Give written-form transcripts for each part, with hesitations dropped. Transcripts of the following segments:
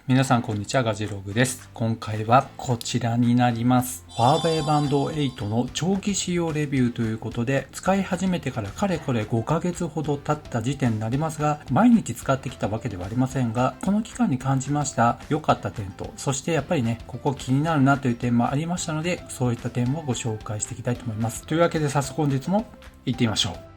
皆さんこんにちは、ガジログです。今回はこちらになります。ファーウェイバンド8の長期使用レビューということで、使い始めてからかれこれ5ヶ月ほど経った時点になりますが、毎日使ってきたわけではありませんが、この期間に感じました良かった点と、そしてやっぱりね、ここ気になるなという点もありましたので、そういった点をご紹介していきたいと思います。というわけで早速本日も行ってみましょう。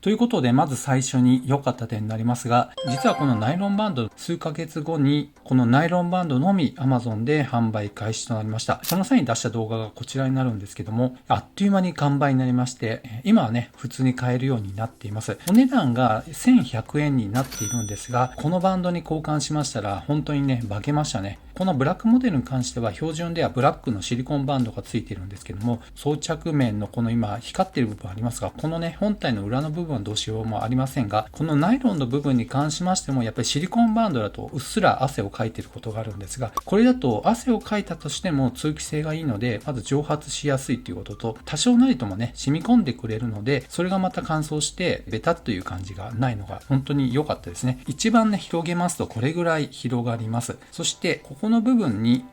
ということで、まず最初に良かった点になりますが、実はこのナイロンバンド、数ヶ月後に、このナイロンバンドのみ Amazon で販売開始となりました。その際に出した動画がこちらになるんですけども、あっという間に完売になりまして、今はね、普通に買えるようになっています。お値段が1100円になっているんですが、このバンドに交換しましたら、本当にね、化けましたね。このブラックモデルに関しては標準ではブラックのシリコンバンドがついているんですけども、装着面のこの今光っている部分ありますが、このね、本体の裏の部分はどうしようもありませんが、このナイロンの部分に関しましてもやっぱりシリコンバンドだとうっすら汗をかいていることがあるんですが、これだと汗をかいたとしても通気性がいいので、まず蒸発しやすいということと、多少なりともね、染み込んでくれるので、それがまた乾燥してベタッという感じがないのが本当に良かったですね。一番ね、広げますとこれぐらい広がります。そしてここの部分に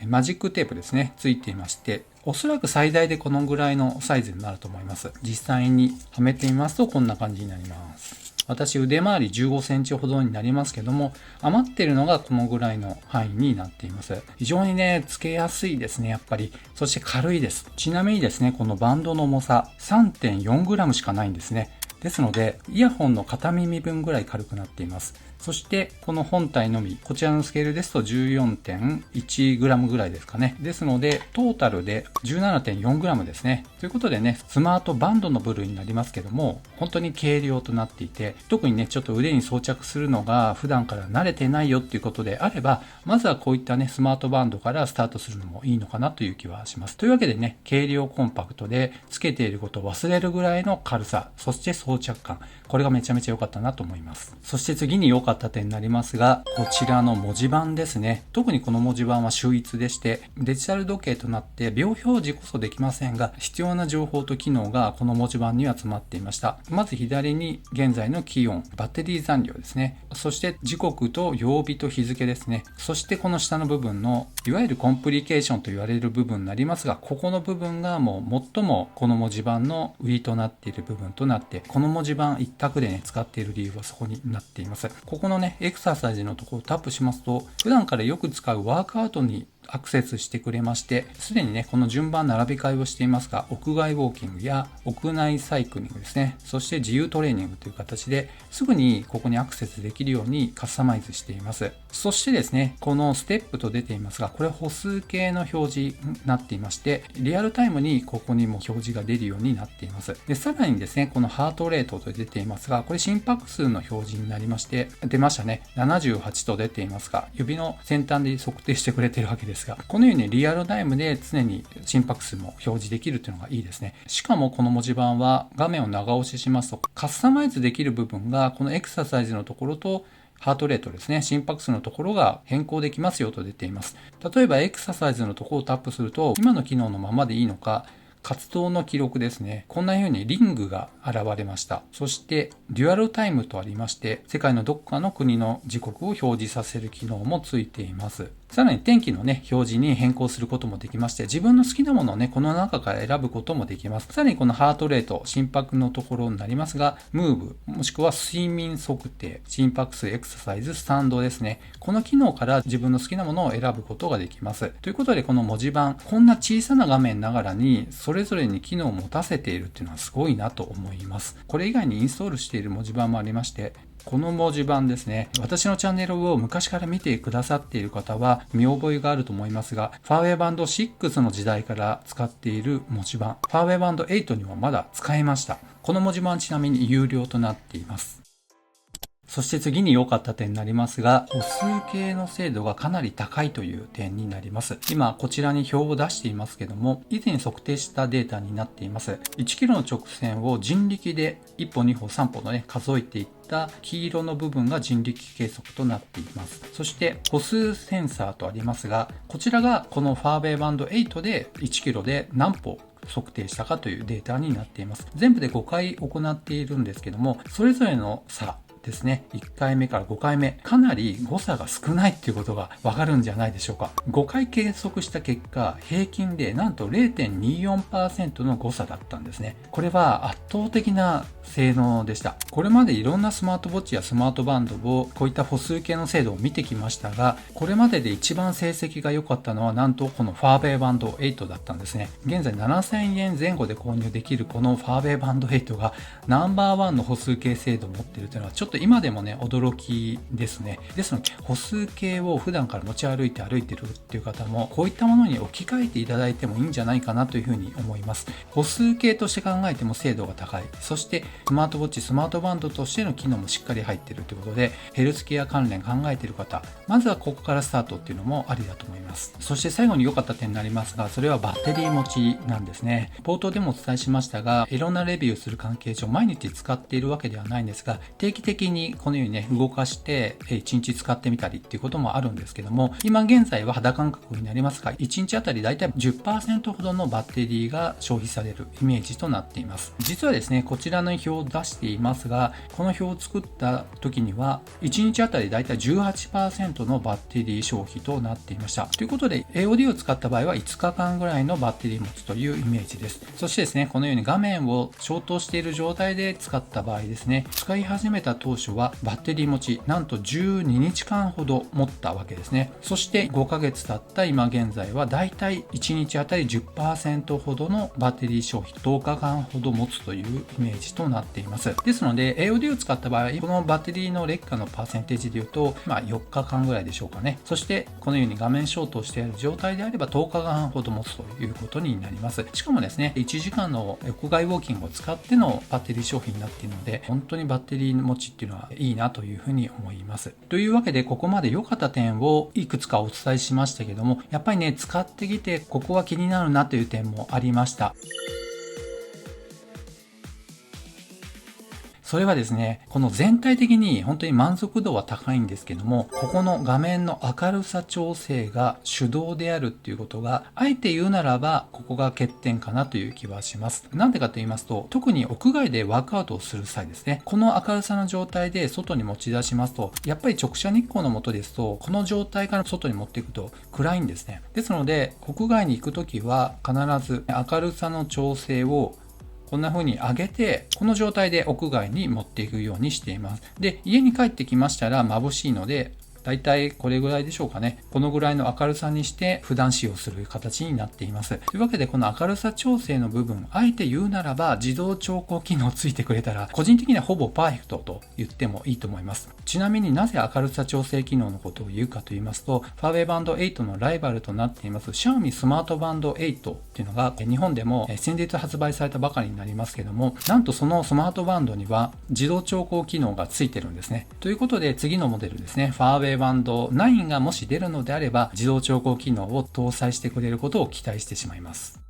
マジックテープですね、ついていまして、おそらく最大でこのぐらいのサイズになると思います。実際にはめてみますとこんな感じになります。私腕回り15センチほどになりますけども、余っているのがこのぐらいの範囲になっています。非常にね、つけやすいですね、やっぱり。そして軽いです。ちなみにですね、このバンドの重さ 3.4g しかないんですね。ですので、イヤホンの片耳分ぐらい軽くなっています。そして、この本体のみ、こちらのスケールですと 14.1g ぐらいですかね。ですので、トータルで 17.4g ですね。ということでね、スマートバンドの部類になりますけども、本当に軽量となっていて、特にね、ちょっと腕に装着するのが普段から慣れてないよっていうことであれば、まずはこういったね、スマートバンドからスタートするのもいいのかなという気はします。というわけでね、軽量コンパクトで、つけていることを忘れるぐらいの軽さ、そして装着感。これがめちゃめちゃ良かったなと思います。そして次に良かった点になりますが、こちらの文字盤ですね。特にこの文字盤は秀逸でして、デジタル時計となって秒表示こそできませんが、必要な情報と機能がこの文字盤には詰まっていました。まず左に現在の気温、バッテリー残量ですね。そして時刻と曜日と日付ですね。そしてこの下の部分の、いわゆるコンプリケーションと言われる部分になりますが、ここの部分がもう最もこの文字盤の売りとなっている部分となって、この文字盤一択でね、使っている理由はそこになっています。ここのね、エクササイズのところをタップしますと、普段からよく使うワークアウトにアクセスしてくれまして、すでにね、この順番並び替えをしていますが、屋外ウォーキングや屋内サイクリングですね、そして自由トレーニングという形ですぐにここにアクセスできるようにカスタマイズしています。そしてですね、このステップと出ていますが、これ歩数計の表示になっていまして、リアルタイムにここにも表示が出るようになっています。で、さらにですね、このハートレートと出ていますが、これ心拍数の表示になりまして、出ましたね。78と出ていますが、指の先端で測定してくれているわけですが、このようにリアルタイムで常に心拍数も表示できるというのがいいですね。しかもこの文字盤は画面を長押ししますと、カスタマイズできる部分がこのエクササイズのところとハートレートですね、心拍数のところが変更できますよと出ています。例えばエクササイズのところをタップすると、今の機能のままでいいのか、活動の記録ですね。こんな風にリングが現れました。そして、デュアルタイムとありまして、世界のどこかの国の時刻を表示させる機能もついています。さらに天気のね、表示に変更することもできまして、自分の好きなものをね、この中から選ぶこともできます。さらにこのハートレート、心拍のところになりますが、ムーブ、もしくは睡眠測定、心拍数、エクササイズ、スタンドですね。この機能から自分の好きなものを選ぶことができます。ということで、この文字盤、こんな小さな画面ながらに、それぞれに機能を持たせているっていうのはすごいなと思います。これ以外にインストールしている文字盤もありまして、この文字盤ですね。私のチャンネルを昔から見てくださっている方は見覚えがあると思いますが、ファーウェイバンド6の時代から使っている文字盤、ファーウェイバンド8にもまだ使えました。この文字盤ちなみに有料となっています。そして次に良かった点になりますが、歩数計の精度がかなり高いという点になります。今こちらに表を出していますけども、以前測定したデータになっています。1キロの直線を人力で1歩2歩3歩のね、数えていった黄色の部分が人力計測となっています。そして歩数センサーとありますが、こちらがこのファーウェイバンド8で1キロで何歩測定したかというデータになっています。全部で5回行っているんですけども、それぞれの差ですね。1回目から5回目、かなり誤差が少ないっていうことがわかるんじゃないでしょうか。5回計測した結果、平均でなんと 0.24% の誤差だったんですね。これは圧倒的な性能でした。これまでいろんなスマートウォッチやスマートバンドをこういった歩数計の精度を見てきましたが、これまでで一番成績が良かったのはなんとこのファーウェイバンド8だったんですね。現在7000円前後で購入できるこのファーウェイバンド8がナンバーワンの歩数計精度を持っているというのはちょっと今でもね驚きですね。ですので歩数計を普段から持ち歩いてるっていう方もこういったものに置き換えていただいてもいいんじゃないかなというふうに思います。歩数計として考えても精度が高い、そしてスマートウォッチスマートバンドとしての機能もしっかり入っているということで、ヘルスケア関連考えている方、まずはここからスタートっていうのもありだと思います。そして最後に良かった点になりますが、それはバッテリー持ちなんですね。冒頭でもお伝えしましたが、いろんなレビューする関係上毎日使っているわけではないんですが、定期的にこのようにね動かして1日使ってみたりっていうこともあるんですけども、今現在は肌感覚になりますが、1日あたりだいたい 10% ほどのバッテリーが消費されるイメージとなっています。実はですね、こちらの表を出していますが、この表を作った時には1日あたりだいたい 18% のバッテリー消費となっていました。ということで AOD を使った場合は5日間ぐらいのバッテリー持つというイメージです。そしてですね、このように画面を消灯している状態で使った場合ですね、使い始めた当初はバッテリー持ちなんと12日間ほど持ったわけですね。そして5ヶ月経った今現在はだいたい1日あたり 10% ほどのバッテリー消費、10日間ほど持つというイメージとなっています。ですので AOD を使った場合、このバッテリーの劣化のパーセンテージでいうと、4日間ぐらいでしょうかね。そしてこのように画面消灯している状態であれば10日間ほど持つということになります。しかもですね、1時間の屋外ウォーキングを使ってのバッテリー消費になっているので、本当にバッテリー持ちっていうのはいいなというふうに思います。というわけで、ここまで良かった点をいくつかお伝えしましたけども、やっぱりね、使ってきてここは気になるなという点もありました。それはですね、この全体的に本当に満足度は高いんですけども、ここの画面の明るさ調整が手動であるっていうことが、あえて言うならば、ここが欠点かなという気はします。なんでかと言いますと、特に屋外でワークアウトをする際ですね、この明るさの状態で外に持ち出しますと、やっぱり直射日光の下ですと、この状態から外に持っていくと暗いんですね。ですので、屋外に行くときは必ず明るさの調整をこんな風に上げて、この状態で屋外に持っていくようにしています。で、家に帰ってきましたら眩しいので、だいたいこれぐらいでしょうかね。このぐらいの明るさにして普段使用する形になっています。というわけで、この明るさ調整の部分、あえて言うならば自動調光機能ついてくれたら、個人的にはほぼパーフェクトと言ってもいいと思います。ちなみになぜ明るさ調整機能のことを言うかと言いますと、ファーウェイバンド8のライバルとなっています Xiaomi スマートバンド8っていうのが日本でも先日発売されたばかりになりますけども、なんとそのスマートバンドには自動調光機能がついてるんですね。ということで、次のモデルですね、ファーウェイバンド9がもし出るのであれば、自動調光機能を搭載してくれることを期待してしまいます。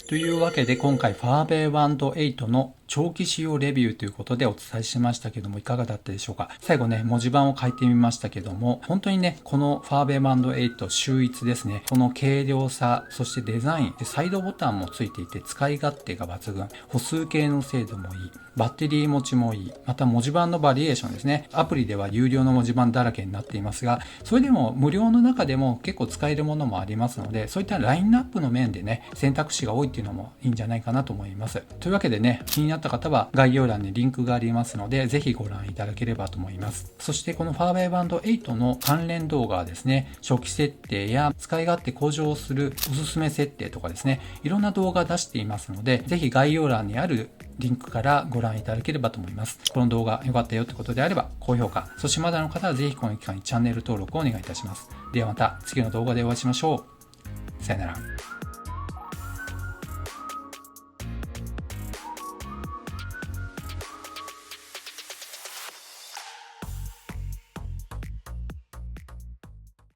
というわけで、今回ファーウェイバンド8の長期使用レビューということでお伝えしましたけども、いかがだったでしょうか。最後ね、文字盤を書いてみましたけども、本当にね、このファーウェイバンド8秀逸ですね。この軽量さ、そしてデザイン、サイドボタンもついていて使い勝手が抜群、歩数計の精度もいい、バッテリー持ちもいい、また文字盤のバリエーションですね。アプリでは有料の文字盤だらけになっていますが、それでも無料の中でも結構使えるものもありますので、そういったラインナップの面でね、選択肢が多いっていうのもいいんじゃないかなと思います。というわけでね、気になった方は概要欄にリンクがありますので、ぜひご覧いただければと思います。そしてこのファーウェイバンド8の関連動画はですね、初期設定や使い勝手向上するおすすめ設定とかですね、いろんな動画出していますので、ぜひ概要欄にあるリンクからご覧いただければと思います。この動画良かったよってことであれば、高評価、そしてまだの方はぜひこの機会にチャンネル登録をお願いいたします。ではまた次の動画でお会いしましょう。さよなら。